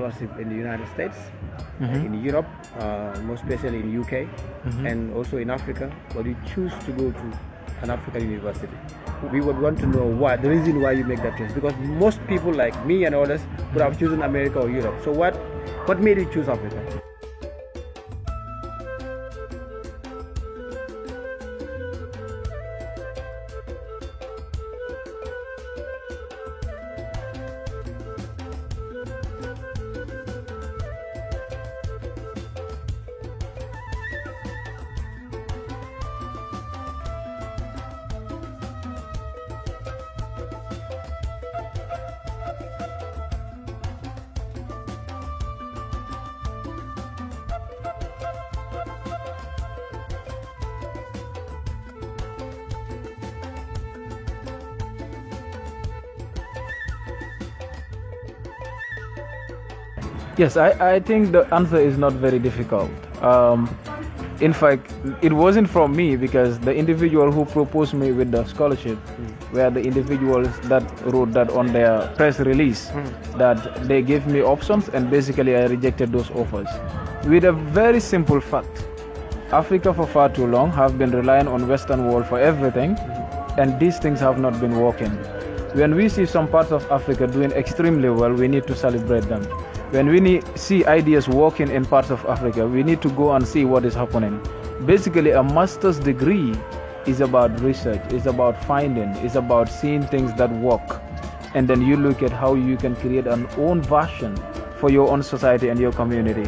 scholarship in the United States, in Europe, most especially in UK, and also in Africa. But you choose to go to an African university. We would want to know why, the reason why you make that choice. Because most people like me and others would have chosen America or Europe. So what made you choose Africa? Yes, I think the answer is not very difficult. In fact, it wasn't from me, because the individual who proposed me with the scholarship were the individuals that wrote that on their press release, that they gave me options, and basically I rejected those offers. With a very simple fact: Africa for far too long have been relying on Western world for everything, and these things have not been working. When we see some parts of Africa doing extremely well, we need to celebrate them. When we see ideas working in parts of Africa, we need to go and see what is happening. Basically, a master's degree is about research, it's about finding, it's about seeing things that work. And then you look at how you can create an own version for your own society and your community.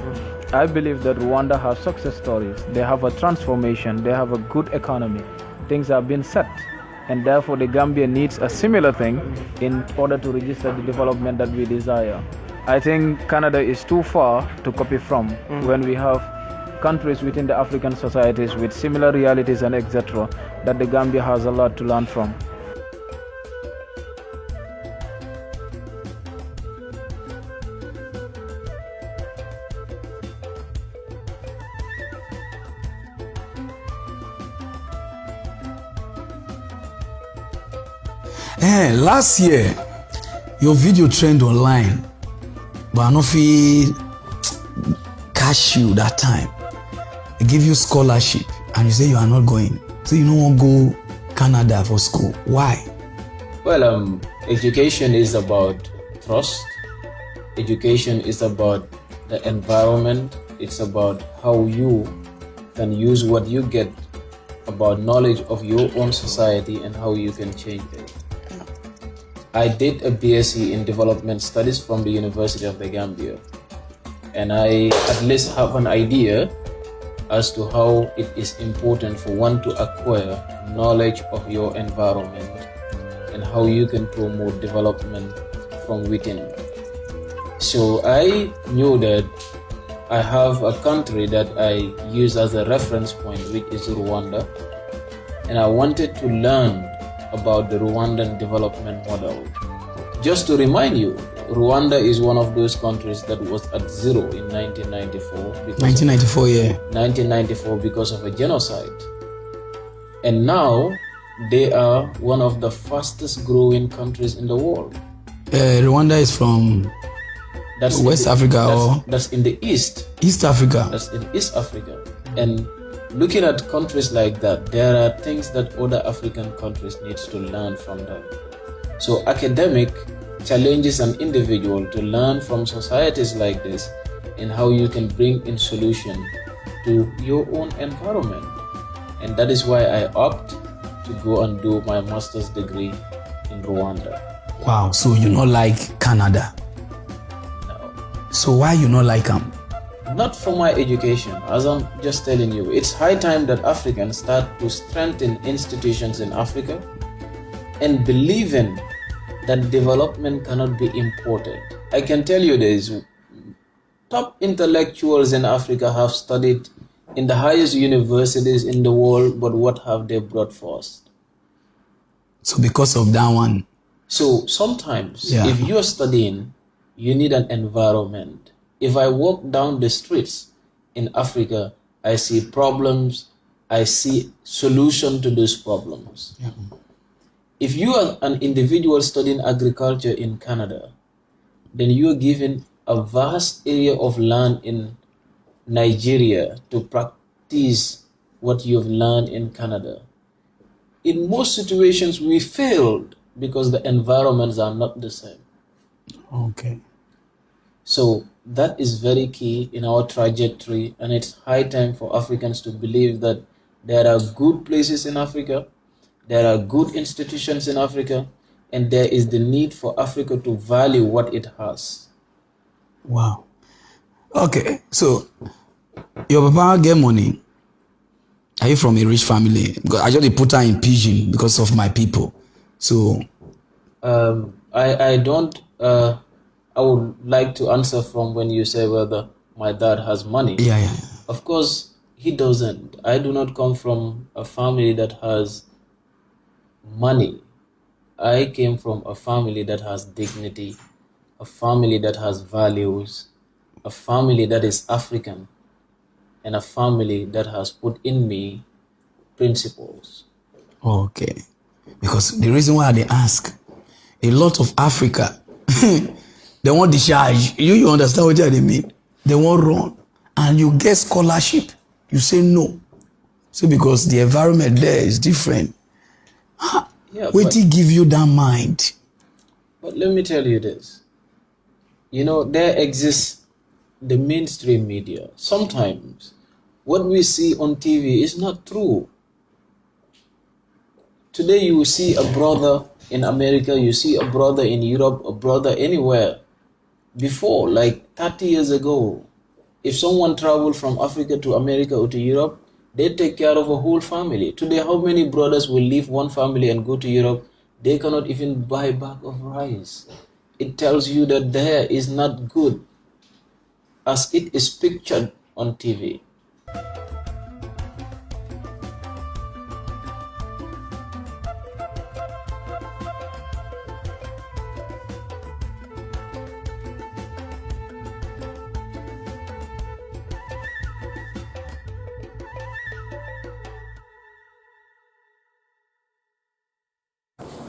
I believe that Rwanda has success stories. They have a transformation, they have a good economy. Things have been set. And therefore, the Gambia needs a similar thing in order to register the development that we desire. I think Canada is too far to copy from when we have countries within the African societies with similar realities and etc. that the Gambia has a lot to learn from. Last year, your video trend online, but I don't feel cash you that time. They give you scholarship and you say you are not going. So you don't want to go Canada for school. Why? Well, education is about trust. Education is about the environment. It's about how you can use what you get about knowledge of your own society and how you can change it. I did a BSc in Development Studies from the University of the Gambia, and I at least have an idea as to how it is important for one to acquire knowledge of your environment and how you can promote development from within. So I knew that I have a country that I use as a reference point, which is Rwanda, and I wanted to learn about the Rwandan development model. Just to remind you, Rwanda is one of those countries that was at zero in 1994. 1994 because of a genocide. And now they are one of the fastest growing countries in the world. Rwanda is from West Africa that's in the East. East Africa. That's in East Africa. And looking at countries like that, there are things that other African countries need to learn from them. So academic challenges an individual to learn from societies like this and how you can bring in solution to your own environment. And that is why I opt to go and do my master's degree in Rwanda. Wow, so you not like Canada? No. So why you not like them? Not for my education, as I'm just telling you. It's high time that Africans start to strengthen institutions in Africa and believing that development cannot be imported. I can tell you this, top intellectuals in Africa have studied in the highest universities in the world, but what have they brought forth? So because of that one. So sometimes if you're studying, you need an environment. If I walk down the streets in Africa, I see problems, I see solution to those problems. Yeah. If you are an individual studying agriculture in Canada, then you are given a vast area of land in Nigeria to practice what you've learned in Canada. In most situations, we failed because the environments are not the same. Okay. So that is very key in our trajectory, and it's high time for Africans to believe that there are good places in Africa, there are good institutions in Africa, and there is the need for Africa to value what it has. Wow. Okay, so your papa get money. Are you from a rich family? Because I just put her in pidgin because of my people. So I don't. I would like to answer from when you say whether my dad has money. yeah. Of course, he doesn't. I do not come from a family that has money. I came from a family that has dignity, a family that has values, a family that is African, and a family that has put in me principles. Okay. Because the reason why they ask, a lot of Africa, they want discharge. You understand what they mean? They want run. And you get scholarship. You say no. So because the environment there is different. Yeah, What did give you that mind? But let me tell you this. You know, there exists the mainstream media. Sometimes what we see on TV is not true. Today you will see a brother in America, you see a brother in Europe, a brother anywhere. Before, like 30 years ago, if someone traveled from Africa to America or to Europe, they take care of a whole family. Today, how many brothers will leave one family and go to Europe? They cannot even buy a bag of rice. It tells you that there is not good as it is pictured on TV.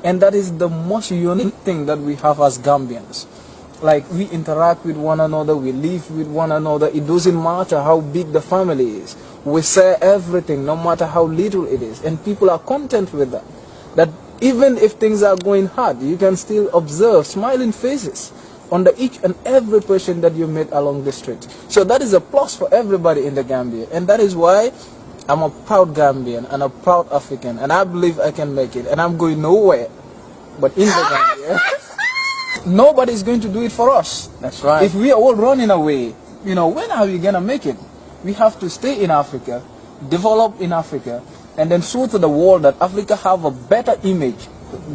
And that is the most unique thing that we have as Gambians. Like, we interact with one another, we live with one another. It doesn't matter how big the family is. We share everything, no matter how little it is. And people are content with that. That even if things are going hard, you can still observe smiling faces under each and every person that you meet along the street. So that is a plus for everybody in the Gambia. And that is why I'm a proud Gambian and a proud African, and I believe I can make it, and I'm going nowhere but in the Gambia. Nobody is going to do it for us. That's right. If we are all running away, you know, when are we going to make it? We have to stay in Africa, develop in Africa, and then show to the world that Africa have a better image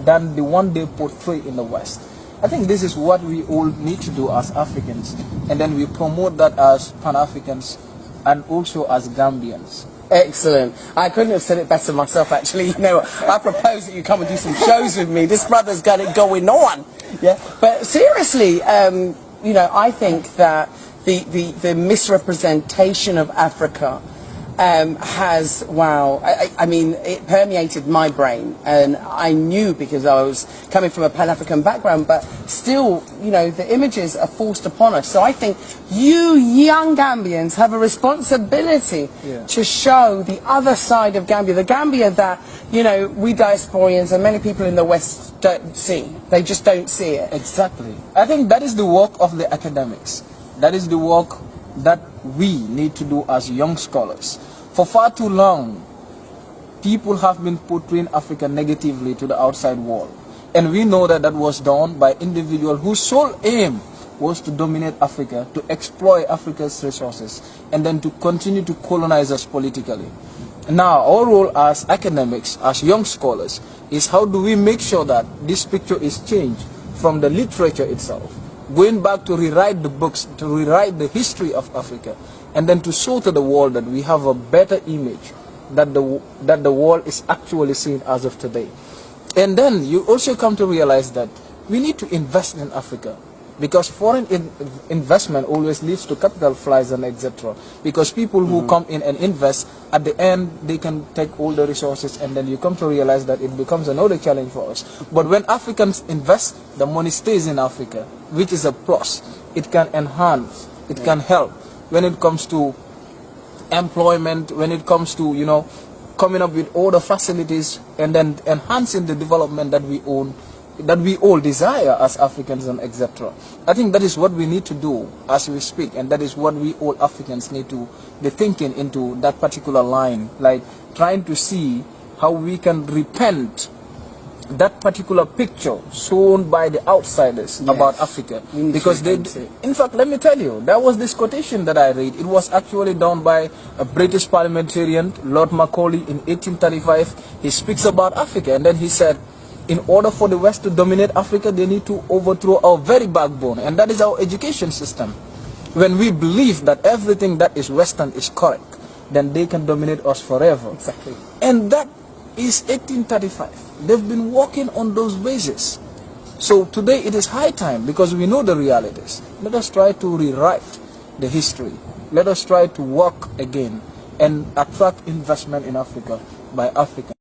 than the one they portray in the West. I think this is what we all need to do as Africans, and then we promote that as Pan-Africans and also as Gambians. Excellent. I couldn't have said it better myself, actually. You know, I propose that you come and do some shows with me. This brother's got it going on. Yeah. But seriously, you know, I think that the misrepresentation of Africa has, wow, I mean, it permeated my brain, and I knew because I was coming from a Pan-African background, but still, you know, the images are forced upon us. So I think you young Gambians have a responsibility to show the other side of Gambia, the Gambia that, you know, we diasporians and many people in the West don't see. They just don't see it. Exactly. I think that is the work of the academics. That is the work that we need to do as young scholars. For far too long, people have been portraying Africa negatively to the outside world. And we know that that was done by individuals whose sole aim was to dominate Africa, to exploit Africa's resources, and then to continue to colonize us politically. Now, our role as academics, as young scholars, is how do we make sure that this picture is changed from the literature itself, going back to rewrite the books, to rewrite the history of Africa, and then to show to the world that we have a better image that the world is actually seeing as of today. And then you also come to realize that we need to invest in Africa. Because foreign investment always leads to capital flies and etc. Because people who come in and invest, at the end they can take all the resources, and then you come to realize that it becomes another challenge for us. But when Africans invest, the money stays in Africa, which is a plus. It can enhance, it can help when it comes to employment, when it comes to, you know, coming up with all the facilities and then enhancing the development that we own, that we all desire as Africans and etc. I think that is what we need to do as we speak, and that is what we all Africans need to be thinking into that particular line, like trying to see how we can repent that particular picture shown by the outsiders about Africa. Because they, in fact, let me tell you, there was this quotation that I read. It was actually done by a British parliamentarian, Lord Macaulay, in 1835. He speaks about Africa, and then he said, in order for the West to dominate Africa, they need to overthrow our very backbone, and that is our education system. When we believe that everything that is Western is correct, then they can dominate us forever. Exactly. And that is 1835. They've been working on those bases. So today it is high time, because we know the realities. Let us try to rewrite the history. Let us try to work again and attract investment in Africa by Africans.